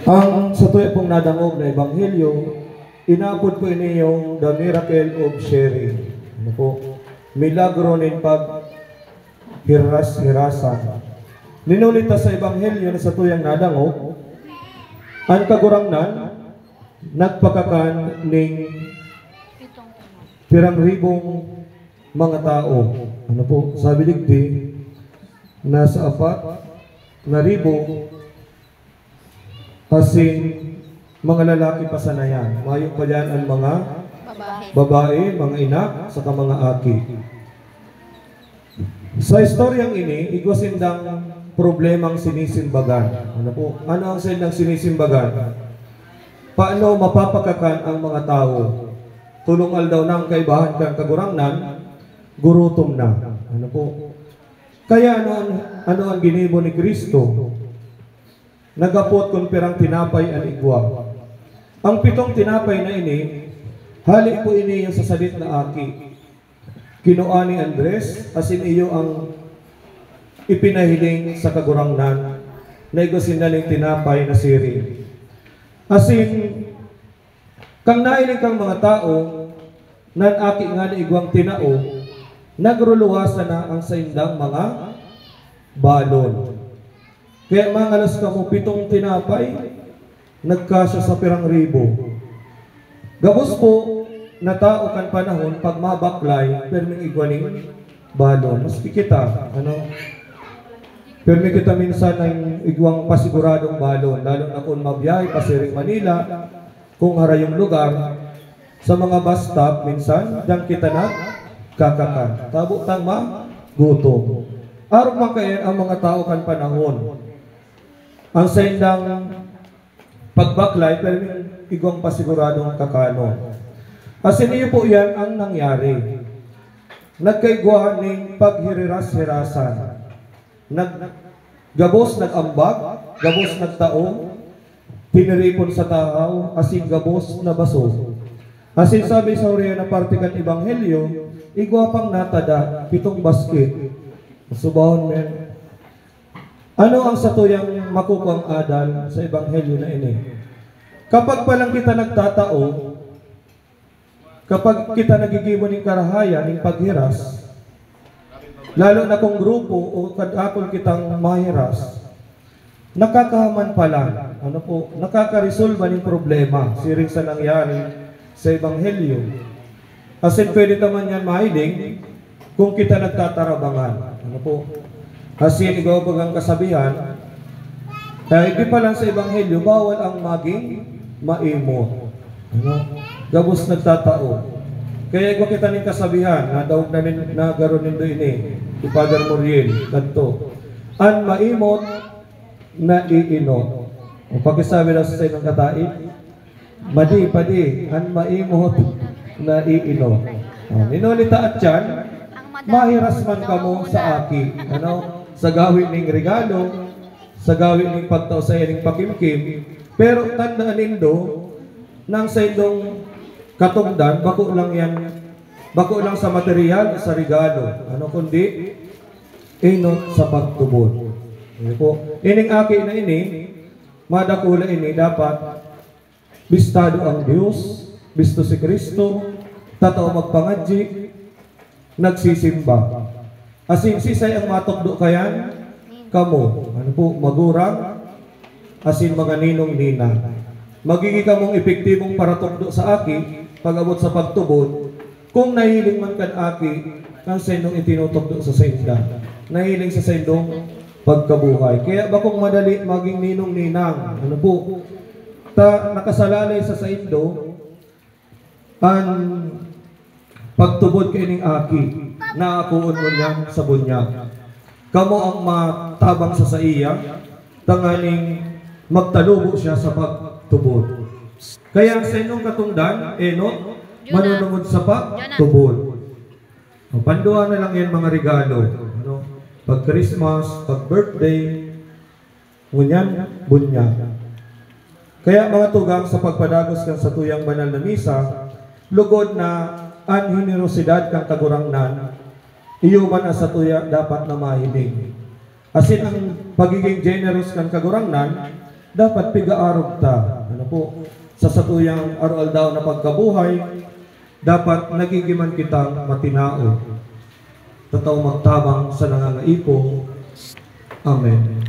Ang sa tuya pong nadangog na ebanghelyo, inapod ko ini yung the miracle of sharing. Ano po? Milagro nin pag hiras-hirasan. Ninulita sa ebanghelyo na sa tuyang nadangog, ang kagurangnan nagpakakan ning pirang ribong mga tao. Ano po? Sabi digdi, nasa 4,000 asin mga lalaki pa sanayan. Mayong pa dyan ang mga babae, mga ina, saka mga aki. Sa istoryang ini, igwasindang problemang sinisimbagan. Ano po? Ano ang sindang sinisimbagan? Paano mapapakakan ang mga tao? Tulungal daw ng kaibahan kang kagurangnan, gurutom na. Ano po? Kaya ano ang ginibo ni Kristo? Nagapot kung pirang tinapay ang igwa. Ang 7 tinapay na ini, hali po ini yung sasalit na aki. Kinuha ni Andres, asin iyo ang ipinahiling sa kagurangnan na igosinaling tinapay na siri. Asin, kang nailing kang mga tao, nan aki nga ni igwang tinao, nagruluwasan na ang saindang mga balon. Kaya mga alas ka mo 7 tinapay, nagkasya sa pirang ribo. Gabos po, na tao kan panahon, pag mabaklay, perming igwaning balon. Mas kita, perming kita minsan ng igwang pasiguradong balon, lalo na kung mabiyahe, pasiring Manila, kung harayong lugar, sa mga bus stop, minsan, dyan kita na kakakan. Tabo tang gutom. Araw makayan ang mga tao kan panahon. Ang saindang pagbaklay, pero igwang pasiguradong kakano. Asin iyo po yan ang nangyari. Nagkaigwa ng paghiriras-hirasan. Gabos nag-ambag, gabos nagtaong, piniripon sa tao, asin gabos na baso. Asin sabi sa uriya na partikan ebanghelyo, igwa pang natada, 7 basket. Subahon men. Ano ang satuyang makukuang adal sa ebanghelyo na ini? Kapag palang kita nagtatao, kapag kita nagigimo ng karahayan, ng paghiras, lalo na kung grupo o kadakol kitang mahiras, nakakahaman pala, nakakaresolba ng problema, siring sa nangyari sa ebanghelyo. Asin pwede naman yan mahiling kung kita nagtatarabangan. Asin igawag ang kasabihan, di pa lang sa ebanghelyo, bawal ang maging maimo. Gabos nagtatao. Kaya ikaw kita ng kasabihan, nadawag na garo nindo ini, Ipadar Muriel, kanto. An maimot na iinot. O pakisabi lang sa inyong katain, padi, an maimot na iinot. Ninulita at yan, mahiras man kamo sa aki. Sa gawin ng regalo, sa gawin ng pagtao sa ining pakimkim, pero tandaan nindo, nang sa indong katungdan, bako lang sa material, sa regalo. Kundi, inot sa pagtubod. Ining aki na ini, madakula ini, dapat bistado ang Diyos, bisto si Kristo, tatao magpangadji, nagsisimba. Asin sisay ang matokdo kayan, kamo, magurang, asin mga ninong-ninang. Magiging kamong epektibong paratokdo sa aki, pag-abot sa pagtubod, kung nahiling man kan aki, ang sendong itinutokdo sa senda. Nahiling sa sendong pagkabuhay. Kaya bakong madali maging ninong-ninang, nakasalalay sa saindo, ang pagtubod kaining aki, naakuon mo niya sa bunyag. Kamo ang matabang sa iya, tanganing magtalubo siya sa pagtubod. Kaya sa inyong katungdan, manunungod sa pagtubod. Panduan na lang yan mga regalo. Pag Christmas, pag birthday, ngunyan, bunyag. Kaya mga tugang sa pagpadagos kang sa tuyang banal na misa, lugod na ang hinirosidad kang kagurangnan, iyo man sa tuya dapat na mahiling. Asin ang pagiging generous kang kagurangnan, dapat pigaarog ta. Ano po? Sa satuyang aral daw na pagkabuhay, dapat nagigiman kitang matinao. Totoo magtabang sa nangangaipo. Amen.